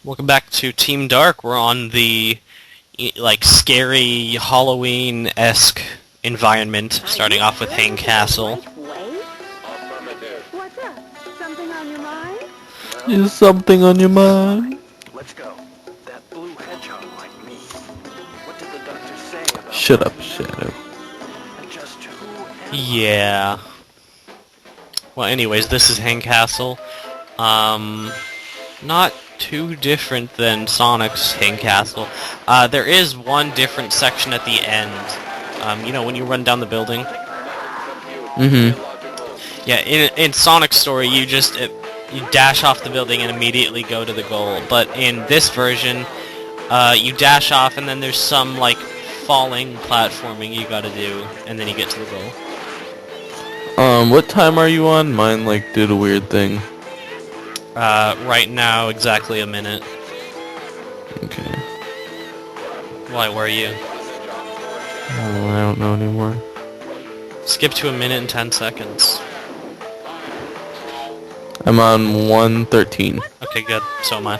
Welcome back to Team Dark. We're on the scary Halloween-esque environment, starting off with Hang Castle. What's up? Something on your mind? Is something on your mind? Let's go. That blue hedgehog like me. What did the doctor say about Shut up, Shadow. and just who am I? Yeah. Well, anyways, this is Hang Castle. Not too different than Sonic's Hang Castle. There is one different section at the end. When you run down the building. Mm-hmm. Yeah, in Sonic's story, you dash off the building and immediately go to the goal. But in this version, you dash off and then there's some, falling platforming you gotta do, and then you get to the goal. What time are you on? Mine, did a weird thing. Right now, exactly a minute. Okay. Why, where are you? Oh, I don't know anymore. Skip to a minute and 10 seconds. I'm on 1:13. Okay, good. So am I.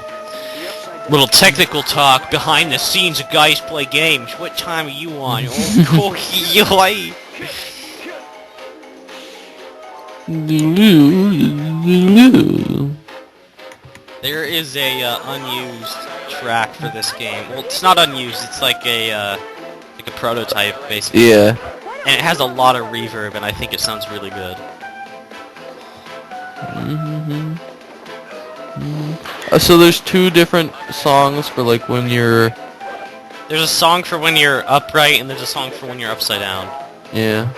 Little technical talk behind the scenes of guys play games. What time are you on? Oh, yoy. There is a unused track for this game. Well, it's not unused. It's like a prototype, basically. Yeah. And it has a lot of reverb, and I think it sounds really good. So there's two different songs for when you're... There's a song for when you're upright, and there's a song for when you're upside down. Yeah.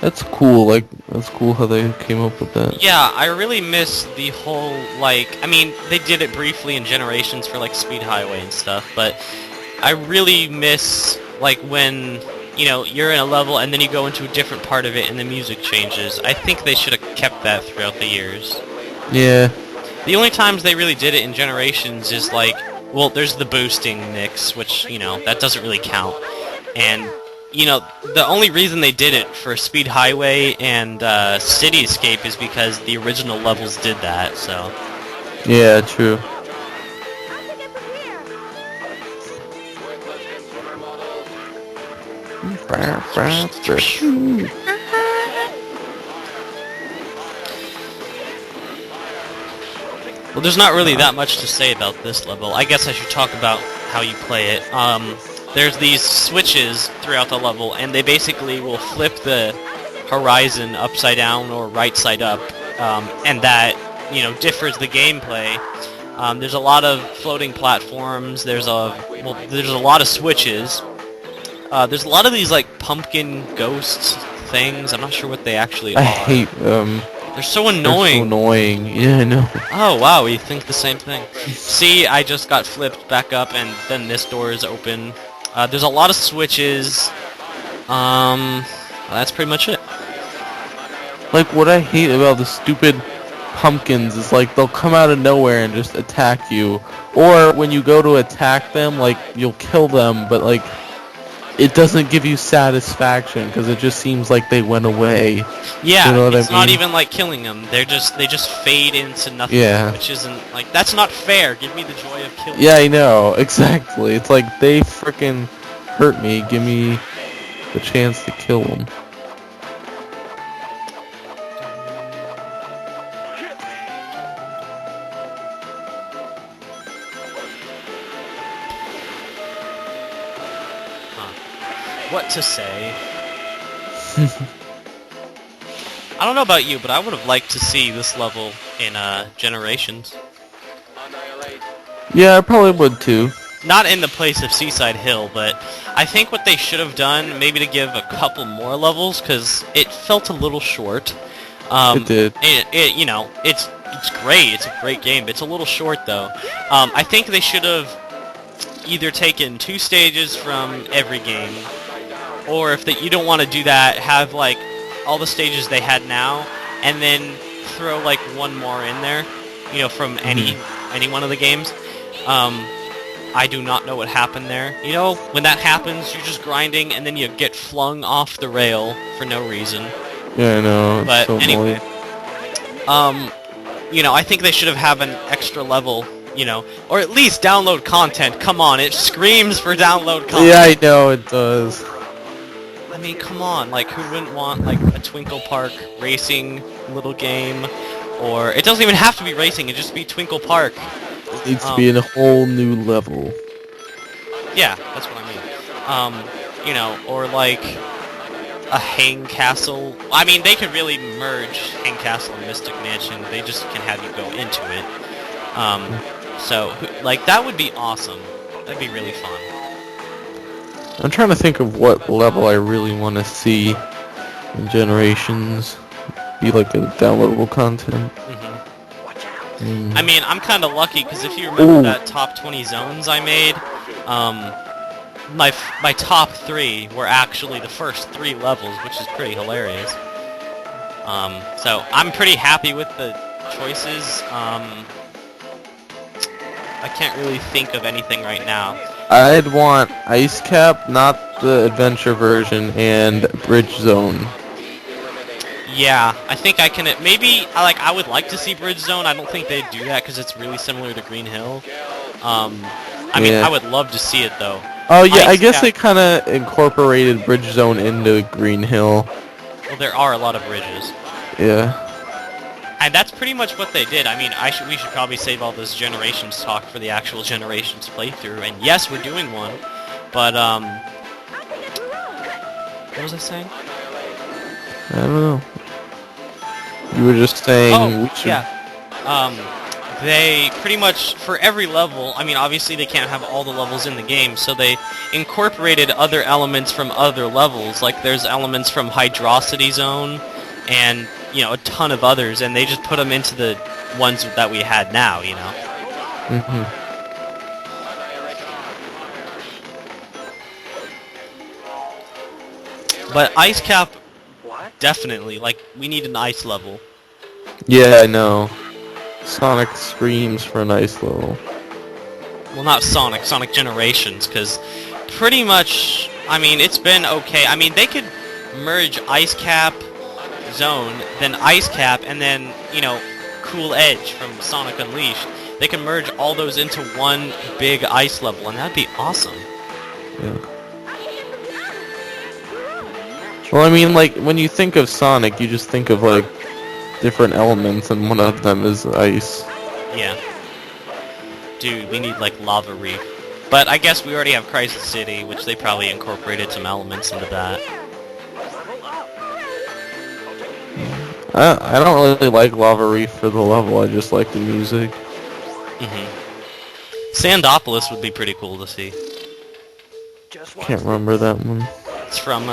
That's cool, that's cool how they came up with that. Yeah, I really miss the whole, I mean, they did it briefly in Generations for, Speed Highway and stuff, but I really miss, when, you're in a level and then you go into a different part of it and the music changes. I think they should have kept that throughout the years. Yeah. The only times they really did it in Generations is, there's the boosting mix, which, that doesn't really count. And, the only reason they did it for Speed Highway and Cityscape is because the original levels did that, so... Yeah, true. How'd you get from here? Well, there's not really that much to say about this level. I guess I should talk about how you play it. There's these switches throughout the level, and they basically will flip the horizon upside down or right side up, and that, differs the gameplay. There's a lot of floating platforms, there's a lot of switches. There's a lot of these, pumpkin ghosts things. I'm not sure what they actually are. I hate them. They're so annoying. They're so annoying. Yeah, I know. Oh, wow, we think the same thing. See, I just got flipped back up, and then this door is open. There's a lot of switches. That's pretty much it. What I hate about the stupid pumpkins is, they'll come out of nowhere and just attack you. Or when you go to attack them, you'll kill them, but, it doesn't give you satisfaction, because it just seems like they went away. Yeah, you know what it's I mean? not even like killing them. They just fade into nothing, Yeah. which isn't, that's not fair. Give me the joy of killing Yeah, I know. Exactly. It's they frickin' hurt me. Give me the chance to kill them. What to say? I don't know about you, but I would have liked to see this level in Generations. Yeah, I probably would too. Not in the place of Seaside Hill, but I think what they should have done, maybe to give a couple more levels, because it felt a little short. It did. It's great. It's a great game. But it's a little short, though. I think they should have either taken 2 stages from every game, or if you don't want to do that, have all the stages they had now, and then throw one more in there, from any one of the games. I do not know what happened there. When that happens, you're just grinding, and then you get flung off the rail for no reason. Yeah, I know. But so anyway, annoying. I think they should have an extra level you know, or at least download content. Come on, it screams for download content. Yeah, I know it does. I mean, come on, like, who wouldn't want, like, a Twinkle Park racing little game? Or, it doesn't even have to be racing, it just be Twinkle Park. It needs to be in a whole new level. Yeah, that's what I mean. You know, or, like, a Hang Castle. I mean, they could really merge Hang Castle and Mystic Mansion. They just can have you go into it. So, like, that would be awesome. That'd be really fun. I'm trying to think of what level I really want to see in Generations be like a downloadable content. I mean, I'm kind of lucky because if you remember that top 20 zones I made, my top 3 were actually the first 3 levels, which is pretty hilarious. So I'm pretty happy with the choices. I can't really think of anything right now. I'd want Ice Cap, not the adventure version, and Bridge Zone. Yeah, I think I can. Maybe I would like to see Bridge Zone. I don't think they'd do that because it's really similar to Green Hill. I mean, I would love to see it though. Oh yeah, I guess Cap. they kind of incorporated Bridge Zone into Green Hill. Well, there are a lot of bridges. Yeah. And that's pretty much what they did. I mean, we should probably save all this Generations talk for the actual Generations playthrough. And yes, we're doing one, but what was I saying? I don't know. You were just saying we should... yeah. They pretty much, for every level, I mean, obviously they can't have all the levels in the game, so they incorporated other elements from other levels. Like, there's elements from Hydrocity Zone, and, you know, a ton of others, and they just put them into the ones that we had now, you know? But Ice Cap, definitely, like, we need an ice level. Yeah, I know. Sonic screams for an ice level. Well, not Sonic, Sonic Generations, because pretty much, I mean, it's been okay. I mean, they could merge Ice Cap Zone, then Ice Cap, and then, you know, Cool Edge from Sonic Unleashed. They can merge all those into one big ice level, and that'd be awesome. Yeah. Well, I mean, like, when you think of Sonic, you just think of, like, different elements, and one of them is ice. Yeah. Dude, we need, like, Lava Reef. But I guess we already have Crisis City, which they probably incorporated some elements into that. I don't really like Lava Reef for the level, I just like the music. Sandopolis would be pretty cool to see. Can't remember that one. It's from,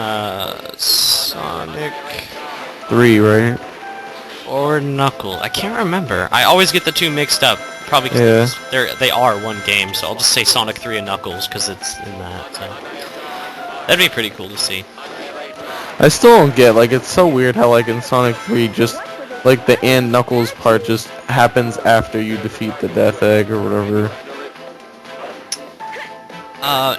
Sonic... 3, right? Or Knuckle. I can't remember. I always get the two mixed up. Probably because they are one game, so I'll just say Sonic 3 and Knuckles, because it's in that, so... That'd be pretty cool to see. I still don't get, like, it's so weird how, like, in Sonic 3, just, like, the and Knuckles part just happens after you defeat the Death Egg or whatever.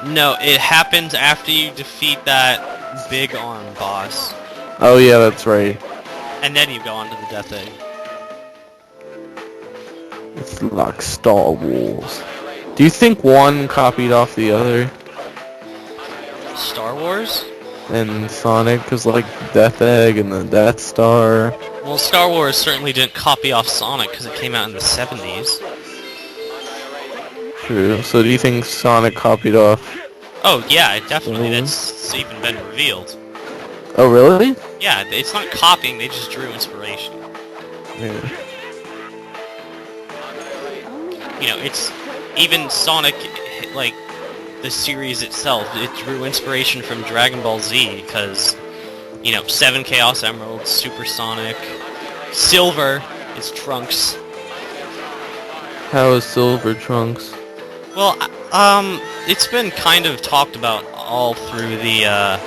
No, it happens after you defeat that big arm boss. Oh yeah, that's right. And then you go on to the Death Egg. It's like Star Wars. Do you think one copied off the other? Star Wars? And Sonic, because, like, Death Egg and the Death Star. Well, Star Wars certainly didn't copy off Sonic, because it came out in the 70s. True. So do you think Sonic copied off? Oh, yeah, definitely. That's even been revealed. Oh, really? Yeah, it's not copying, they just drew inspiration. Yeah. You know, it's... Even Sonic, like, the series itself, it drew inspiration from Dragon Ball Z, because, you know, 7 Chaos Emeralds, Super Sonic, Silver is Trunks. How is Silver Trunks? Well, it's been kind of talked about all through the,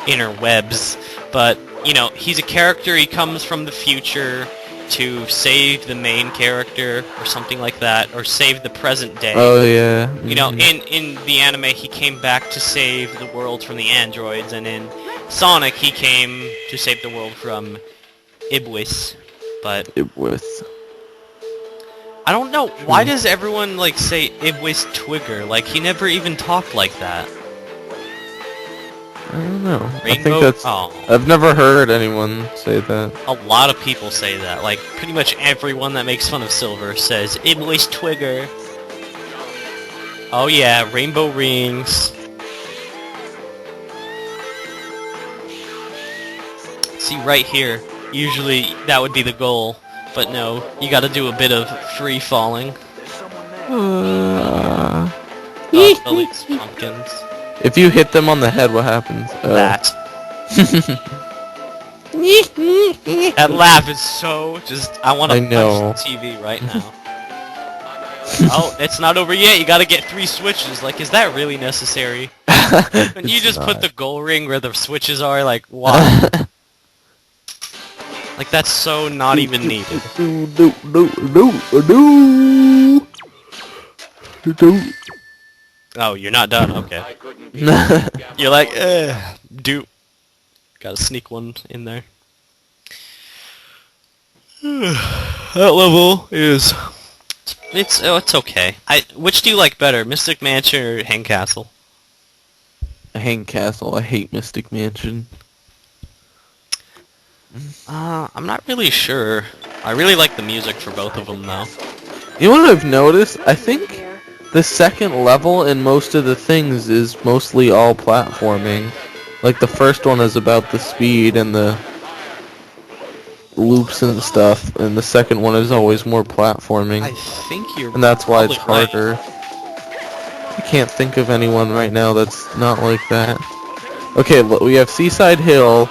interwebs, but, you know, he's a character, he comes from the future to save the main character, or something like that, or save the present day. Oh, yeah. You know, in the anime, he came back to save the world from the androids, and in Sonic, he came to save the world from Iblis, but... Iblis. I don't know. Why does everyone, like, say it was Twigger? Like, he never even talked like that. I don't know. I Rainbow? think that's... Oh. I've never heard anyone say that. A lot of people say that. Like, pretty much everyone that makes fun of Silver says, it was Twigger. Oh yeah, rainbow rings. See, right here, usually that would be the goal. But no, you gotta do a bit of free falling. There's someone there. Oh, Billy's pumpkins. If you hit them on the head, what happens? That. That laugh is so just... I want to I know. punch the TV right now. Oh, it's not over yet. You gotta get 3 switches. Like, is that really necessary? Can you just put the goal ring where the switches are? Like, why? Like, that's so not even needed. Oh, you're not done? Okay. You're like, dude. Gotta sneak one in there. That level is... It's okay. Which do you like better, Mystic Mansion or Hang Castle? Hang Castle. I hate Mystic Mansion. I'm not really sure. I really like the music for both of them, though. You know what I've noticed? I think the second level in most of the things is mostly all platforming. Like, the first one is about the speed and the loops and stuff, and the second one is always more platforming. I think you're And that's why it's probably right. harder. I can't think of anyone right now that's not like that. Okay, we have Seaside Hill,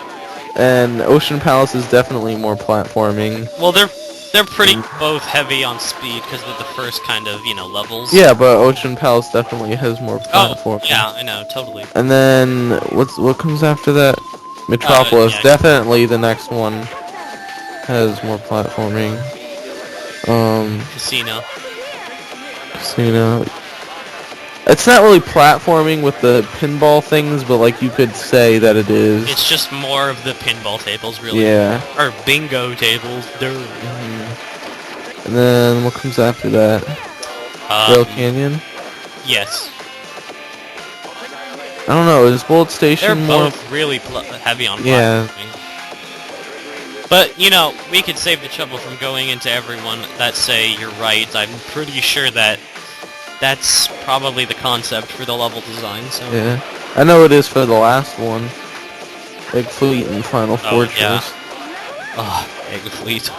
and Ocean Palace is definitely more platforming. Well, they're pretty both heavy on speed because they're the first kind of, levels. Yeah, but Ocean Palace definitely has more platforming. Oh, yeah, I know, totally. And then, what comes after that? Metropolis, yeah. definitely the next one has more platforming. Casino. Casino. It's not really platforming with the pinball things, but like you could say that it is. It's just more of the pinball tables, really. Yeah. Or bingo tables. And then what comes after that? Rail Canyon? Yes. I don't know, is Bullet Station They're more... both really heavy on Yeah. platforming. But, we could save the trouble from going into everyone that say you're right. I'm pretty sure that that's probably the concept for the level design, so... Yeah. I know it is for the last one. Egg Fleet and Final Fortress. Yeah. Oh, Egg Fleet.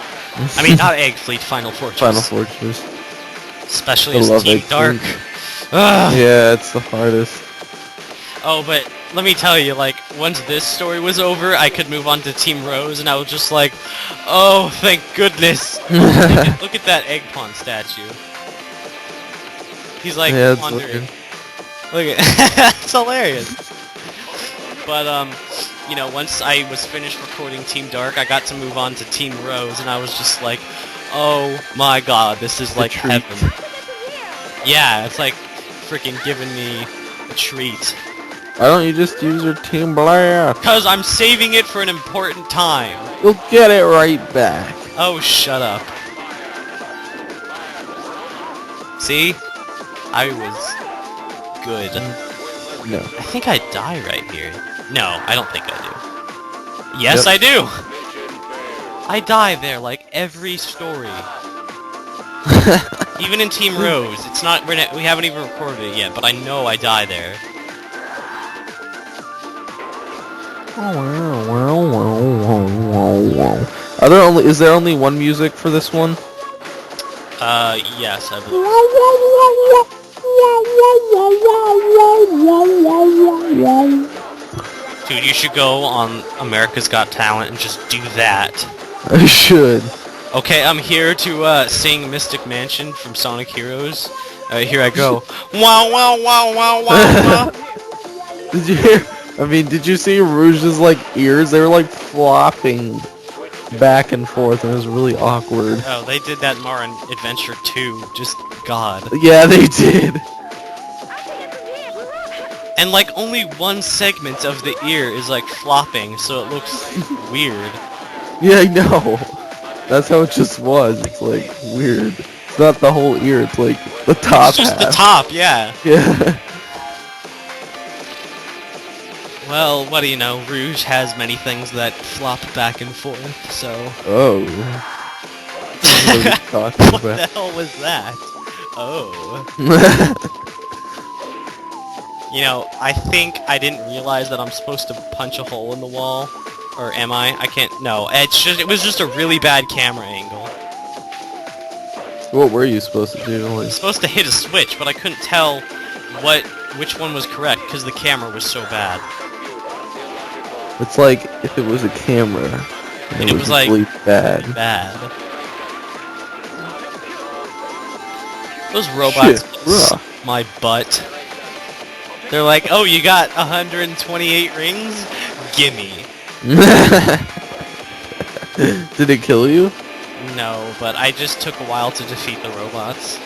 I mean, not Egg Fleet, Final Fortress. Final Fortress. Especially I as love Team Egg Dark. Fleet. Ugh. Yeah, it's the hardest. Oh, but let me tell you, like, once this story was over, I could move on to Team Rose, and I was just like, oh, thank goodness. Look at that Egg Pawn statue. He's like, Yeah, it's wandering. looking. Look at it's hilarious. But, once I was finished recording Team Dark, I got to move on to Team Rose, and I was just like, oh my god, this is like treat. heaven. Yeah, it's like freaking giving me a treat. Why don't you just use your Team Blast? Cause I'm saving it for an important time. You'll get it right back. Oh, shut up. See? I was good. No. I think I die right here. No, I don't think I do. Yes, Yep. I do! I die there, like, every story. Even in Team Rose, it's not, we haven't even recorded it yet, but I know I die there. Is there only one music for this one? Yes, I believe. Dude, you should go on America's Got Talent and just do that. I should. Okay, I'm here to sing Mystic Mansion from Sonic Heroes. Here I go. Wow, wow, wow, wow, wow, wow. Did you hear? Did you see Rouge's ears? They were flopping back and forth, and it was really awkward. Oh, they did that in Mario Adventure 2. Just God. Yeah, they did. And only one segment of the ear is flopping, so it looks weird. Yeah, I know. That's how it just was. It's weird. It's It's not the whole ear. It's like the top It's just half. the top, yeah. Yeah. Well, what do you know? Rouge has many things that flop back and forth, so... Oh. What are we talking What the about? hell was that? Oh. You know, I think I didn't realize that I'm supposed to punch a hole in the wall. Or am I? I can't... No, it was just a really bad camera angle. What were you supposed to do? I Like, was supposed to hit a switch, but I couldn't tell which one was correct, because the camera was so bad. it's like if it was a camera. And it was like really bad. Bad. Those robots Shit, bruh. my butt. They're like, oh, you got 128 rings? Gimme. Did it kill you? No, but I just took a while to defeat the robots.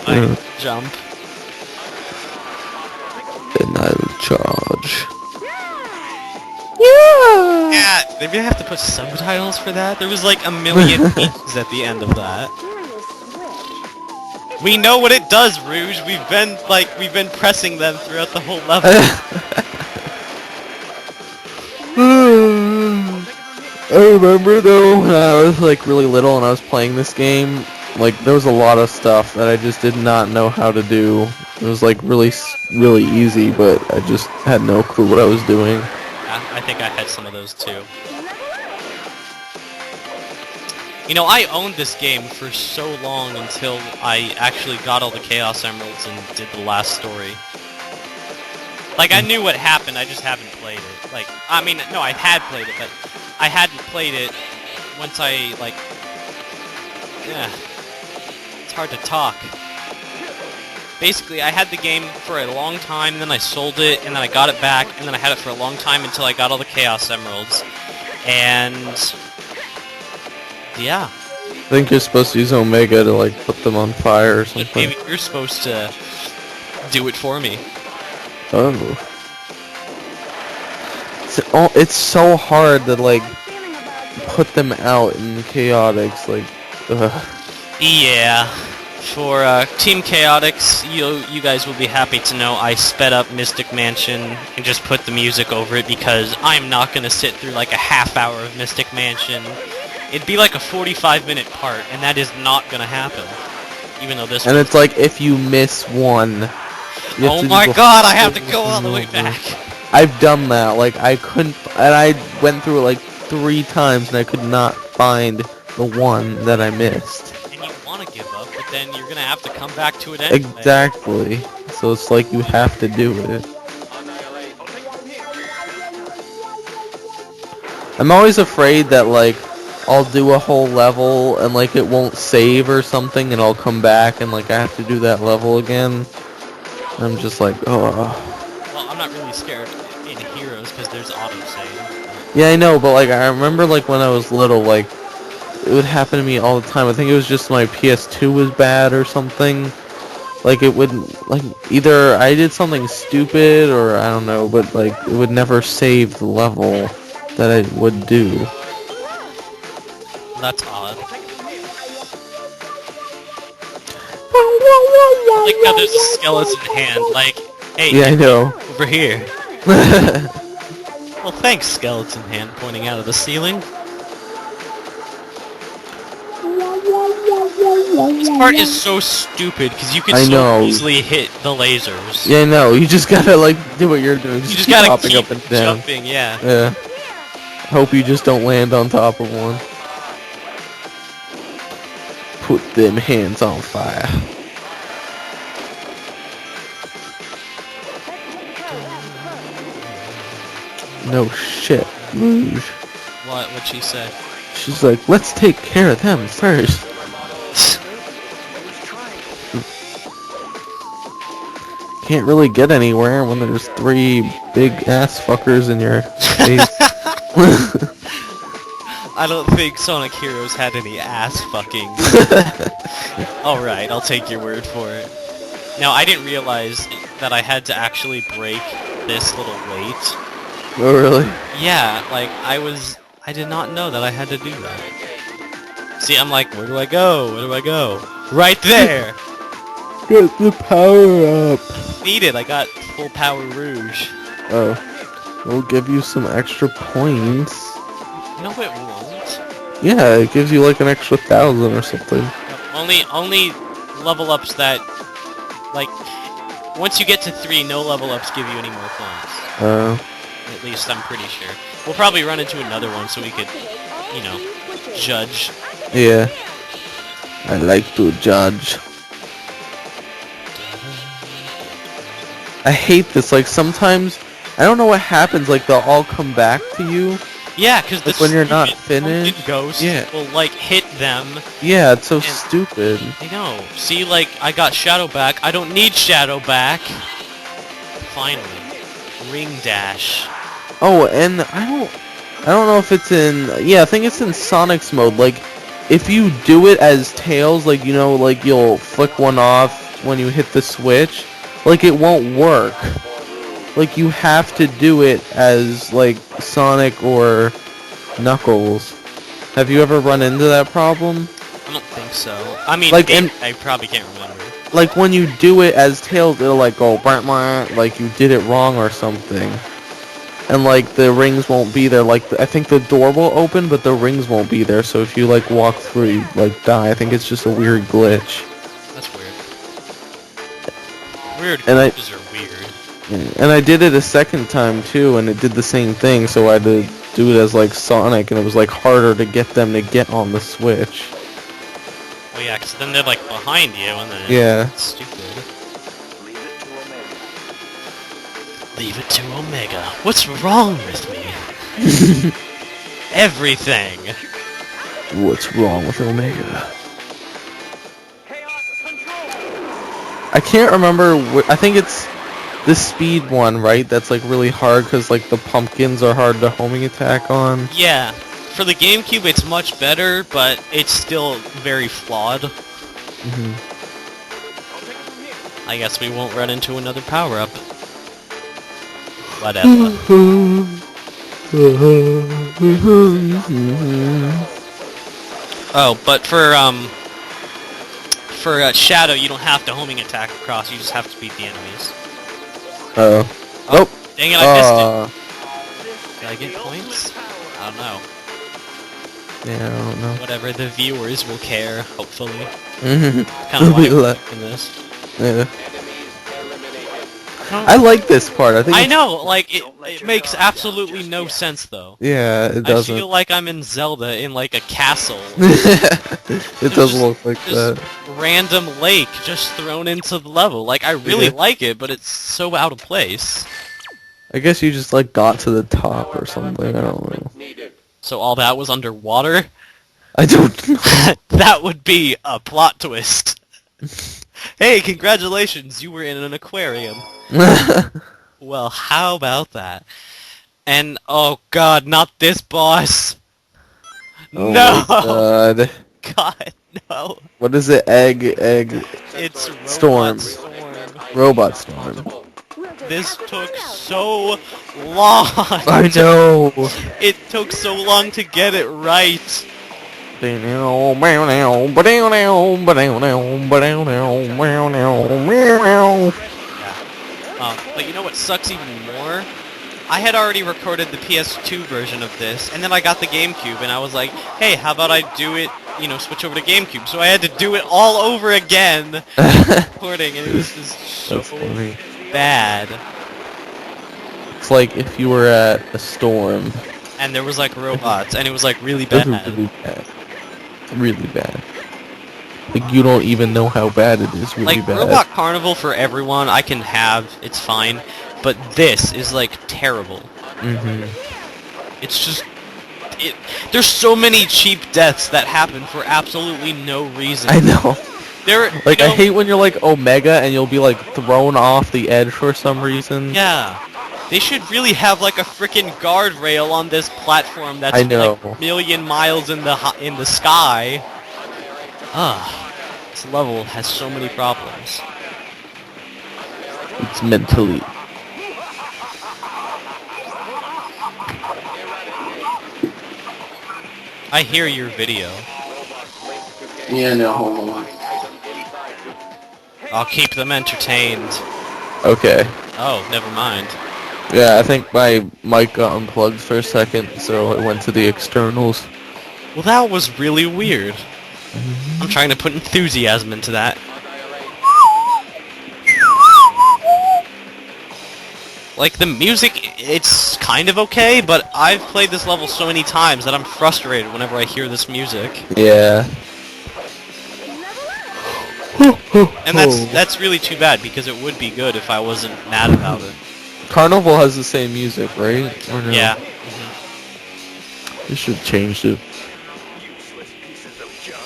I jump. And I'll charge. Yeah, maybe I have to put subtitles for that. There was like a million memes at the end of that. We know what it does, Rouge. We've been pressing them throughout the whole level. I remember though when I was like really little and I was playing this game, like there was a lot of stuff that I just did not know how to do. It was like really easy, but I just had no clue what I was doing. I think I had some of those too. You know, I owned this game for so long until I actually got all the Chaos Emeralds and did the last story. Like, I knew what happened, I just haven't played it. Like, I mean, no, I had played it, but I hadn't played it once I, like... Yeah. It's hard to talk. Basically, I had the game for a long time, and then I sold it, and then I got it back, and then I had it for a long time until I got all the Chaos Emeralds. And... yeah. I think you're supposed to use Omega to like put them on fire or But something. maybe you're supposed to do it for me. Oh. It's so hard to like put them out in Chaotix, like, ugh. Yeah. For Team Chaotix, you guys will be happy to know I sped up Mystic Mansion and just put the music over it because I'm not gonna sit through like a half hour of Mystic Mansion. It'd be like a 45-minute part, and that is not gonna happen. Even though this. And it's like if you miss one. You have Oh to my do god! I have to go all the way over. back. I've done that. Like I couldn't, and I went through it like 3 times, and I could not find the one that I missed. And you want to give up, but then you're gonna have to come back to it anyway. Exactly. So it's like you have to do it. I'm always afraid that like I'll do a whole level and like it won't save or something, and I'll come back and like I have to do that level again. I'm just like, oh. Well, I'm not really scared in Heroes because there's autosave. Yeah, I know, but like I remember like when I was little, like it would happen to me all the time. I think it was just my PS2 was bad or something. Like it would, like either I did something stupid or I don't know, but like it would never save the level that I would do. That's odd. Like, no, there's a skeleton hand, like, hey, Yeah, I know. over here. Well, thanks, skeleton hand, pointing out of the ceiling. This part is so stupid, because you can I so know. easily hit the lasers. Yeah, I know. You just gotta like do what you're doing. You just keep gotta hopping keep up and down. jumping, yeah. Yeah. Hope you just don't land on top of one. Put them hands on fire. No shit, Rouge. What'd she say? She's like, let's take care of them first. Can't really get anywhere when there's 3 big ass fuckers in your face. I don't think Sonic Heroes had any ass fucking. Alright, I'll take your word for it. Now, I didn't realize that I had to actually break this little weight. Oh really? Yeah, like, I was I did not know that I had to do that. See, I'm like, where do I go? Where do I go? Right there! Get the power up. Need it, I got full power rouge. Oh. We'll give you some extra points. No, it won't. Yeah, it gives you like an extra 1,000 or something. Only level ups that, like, once you get to 3, no level ups give you any more points. At least I'm pretty sure. We'll probably run into another one so we could, you know, judge. Yeah. I like to judge. I hate this, like sometimes, I don't know what happens, like they'll all come back to you. Yeah, because like when you're not finished. Ghost will, like, hit them. Yeah, it's so stupid. I know. See, like, I got Shadow back. I don't need Shadow back. Finally. Ring Dash. Oh, and I don't know if it's in, yeah, I think it's in Sonic's mode. Like, if you do it as Tails, like, you know, like you'll flick one off when you hit the switch, like it won't work. Like, you have to do it as, like, Sonic or Knuckles. Have you ever run into that problem? I don't think so. I mean, like, I probably can't remember. Like, when you do it as Tails, it'll, like, go, like, you did it wrong or something. And, like, the rings won't be there. Like, I think the door will open, but the rings won't be there. So if you, like, walk through, you, like, die. I think it's just a weird glitch. That's weird. Weird glitches are weird. And I did it a second time too, and it did the same thing, so I had to do it as like Sonic, and it was like harder to get them to get on the Switch. Oh yeah, because then they're like behind you, and then it's stupid. Leave it to Omega. What's wrong with me? Everything. What's wrong with Omega? I can't remember. I think it's the speed one, right? That's like really hard because like the pumpkins are hard to homing attack on. Yeah, for the GameCube it's much better, but it's still very flawed. I guess we won't run into another power-up. Whatever. Oh, but for Shadow, you don't have to homing attack across, you just have to beat the enemies. Oh. Dang it, I missed it. Did I get points? I don't know. Yeah, I don't know. Whatever, the viewers will care, hopefully. Kind of why I'm in this. Yeah. I like this part. I know, like, it makes absolutely no sense, though. Yeah, it doesn't. I feel like I'm in Zelda in, like, a castle. It does look like that. Random lake just thrown into the level. Like, I really like it, but it's so out of place. I guess you just, like, got to the top or something. I don't know. So all that was underwater? I don't know. That would be a plot twist. Hey, congratulations, you were in an aquarium. Well, how about that? And, oh god, not this boss! Oh no! My god. God, no. What is it? Egg... It's Storm. Robot Storm. This took so long! I know! It took so long to get it right! But you know what sucks even more? I had already recorded the PS2 version of this, and then I got the GameCube, and I was like, hey, how about I do it, you know, switch over to GameCube? So I had to do it all over again, recording, and it was just so bad. It's like if you were at a storm. And there was like robots, and it was like really bad. Really bad. Really bad. Like, you don't even know how bad it is, really like, bad. Robot Carnival for everyone, I can have, it's fine. But this is, like, terrible. It's just... There's so many cheap deaths that happen for absolutely no reason. I know. Like, you know, I hate when you're, like, Omega, and you'll be, like, thrown off the edge for some reason. Yeah. They should really have, like, a frickin' guardrail on this platform that's, like, a million miles in the sky. This level has so many problems. It's mentally. I hear your video. Yeah, no, hold on. I'll keep them entertained. Okay. Oh, never mind. Yeah, I think my mic got unplugged for a second, so it went to the externals. Well, that was really weird. I'm trying to put enthusiasm into that. Like, the music, it's kind of okay, but I've played this level so many times that I'm frustrated whenever I hear this music. Yeah. And that's really too bad, because it would be good if I wasn't mad about it. Carnival has the same music, right? Or no? Yeah. You should change it. Useless pieces of junk.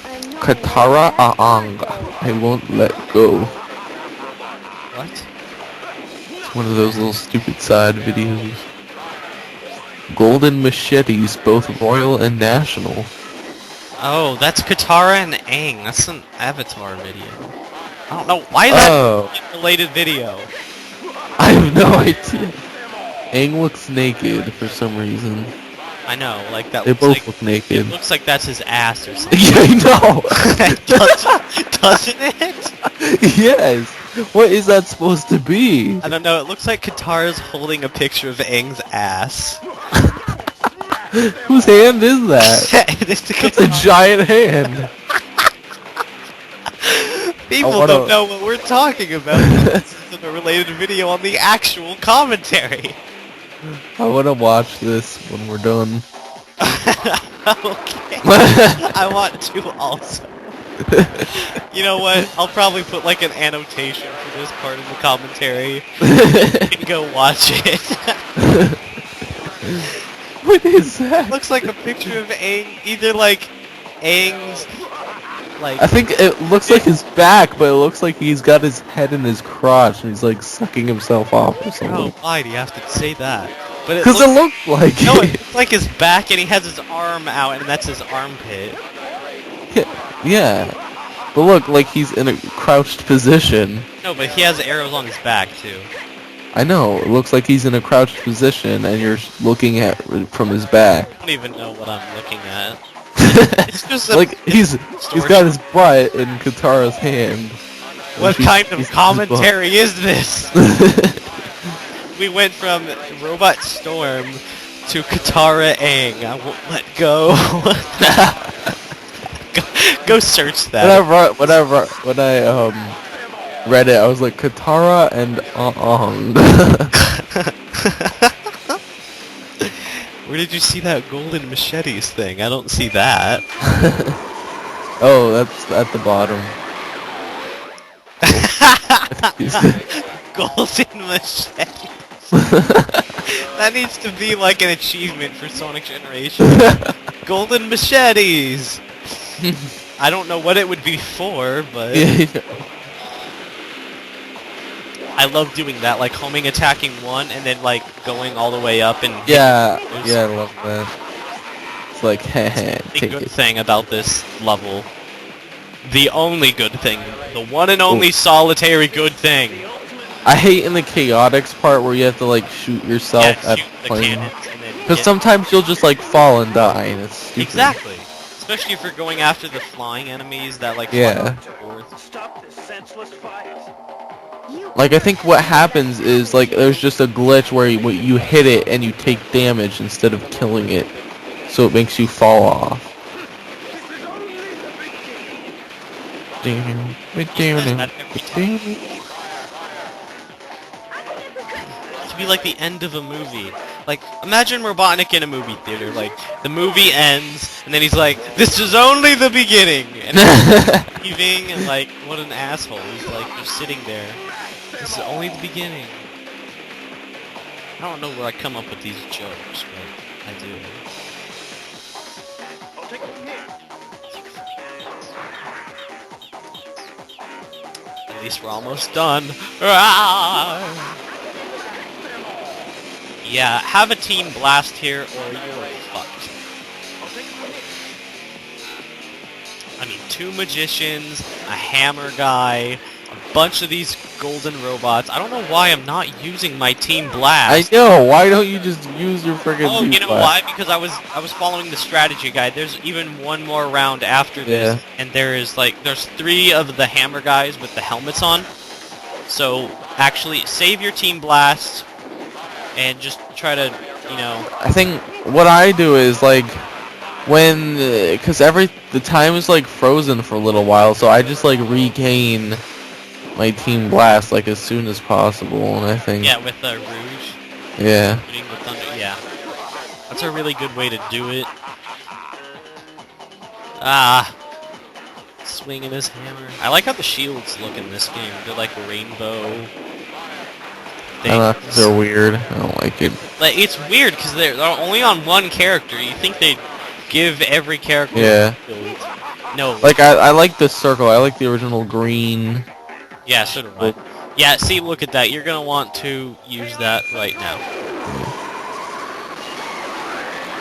I'm not Katara Aang. I won't let go. What? It's one of those little stupid side videos. Golden machetes, both royal and national. Oh, that's Katara and Aang. That's an Avatar video. I don't know. Why is that a related video? I have no idea. Aang looks naked for some reason. I know, like that They looks both like... look naked. It looks like that's his ass or something. Yeah, I know! Doesn't it? Yes! What is that supposed to be? I don't know, it looks like Katara's holding a picture of Aang's ass. Whose hand is that? It's It's a giant hand. People don't know what we're talking about. This isn't a related video on the actual commentary. I want to watch this when we're done. Okay. I want to also. You know what? I'll probably put like an annotation for this part of the commentary. You can go watch it. What is that? Looks like a picture of Aang, either like Aang's like... I think it looks like his back, but it looks like he's got his head in his crotch and he's like sucking himself off or Oh, something. why do you have to say that? But Because it looked like no, it. it looks like his back and he has his arm out and that's his armpit. Yeah. But look, like he's in a crouched position. No, but he has arrows on his back too. I know, it looks like he's in a crouched position and you're looking at from his back. I don't even know what I'm looking at. It's just a, Like he's got his butt in Katara's hand. What kind of commentary is this? We went from Robot Storm to Katara Aang. I won't let go. Go search that. When I read it, I was like Katara and Aang. Where did you see that golden machetes thing? I don't see that. Oh, that's at the bottom. Golden machetes. That needs to be like an achievement for Sonic Generation. Golden machetes. I don't know what it would be for, but I love doing that, like homing attacking one and then like going all the way up and yeah, I love that. It's like, heh, the take good it. thing about this level. The only good thing. The one and only solitary good thing. I hate in the chaotix part where you have to like shoot yourself at shoot the plane. cannons and then Because get- sometimes you'll just like fall and die and it's stupid. Exactly. Especially if you're going after the flying enemies that like Yeah. fly back and forth. Stop this senseless fight. Like I think what happens is like there's just a glitch where you hit it and you take damage instead of killing it. So it makes you fall off. To be like the end of a movie. Like, imagine Robotnik in a movie theater. Like, the movie ends, and then he's like, "This is only the beginning," and he's leaving, and like, what an asshole. He's like, just sitting there. This is only the beginning. I don't know where I come up with these jokes, but I do. I'll take it from here. At least we're almost done. Ah! Yeah, have a team blast here, or you're fucked. I mean, 2 magicians, a hammer guy, a bunch of these golden robots. I don't know why I'm not using my Team Blast. I know. Why don't you just use your friggin' Oh, you know blast? why? Because I was following the strategy guide. There's even one more round after this, Yeah. and there's 3 of the hammer guys with the helmets on. So actually, save your Team Blast, and just try to, you know. I think what I do is like when, cause the time is like frozen for a little while, so I just like regain my Team Blast like as soon as possible, and I think Yeah, with Rouge. yeah. Shooting the thunder. Yeah, that's a really good way to do it. Ah. Swinging his hammer. I like how the shields look in this game. They're like rainbow things. They're weird. I don't like it. Like, it's weird because they're only on one character. You think they'd give every character Yeah. a shield. No. Like I like the circle. I like the original green. Yeah, so do I. Yeah, see, look at that. You're gonna want to use that right now.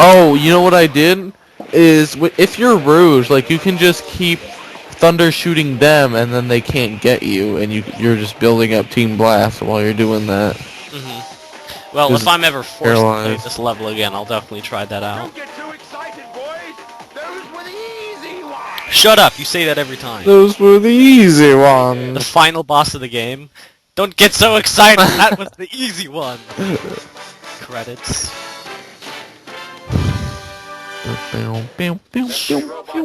Oh, you know what I did? Is if you're Rouge, like you can just keep thunder shooting them, and then they can't get you, and you're just building up Team Blast while you're doing that. Mm-hmm. Well, Just if I'm ever forced to play paralyzed. this level again, I'll definitely try that out. Don't get too excited, boys. Those were the easy ones. Shut up! You say that every time. Those were the easy The ones. final boss of the game. Don't get so excited! That was the easy one! Credits. I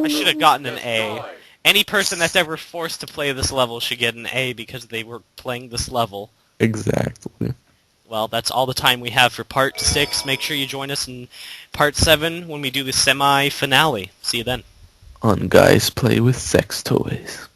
should have gotten an A. Any person that's ever forced to play this level should get an A because they were playing this level. Exactly. Well, that's all the time we have for part 6. Make sure you join us in part 7 when we do the semi-finale. See you then. On Guys Play with Sex Toys.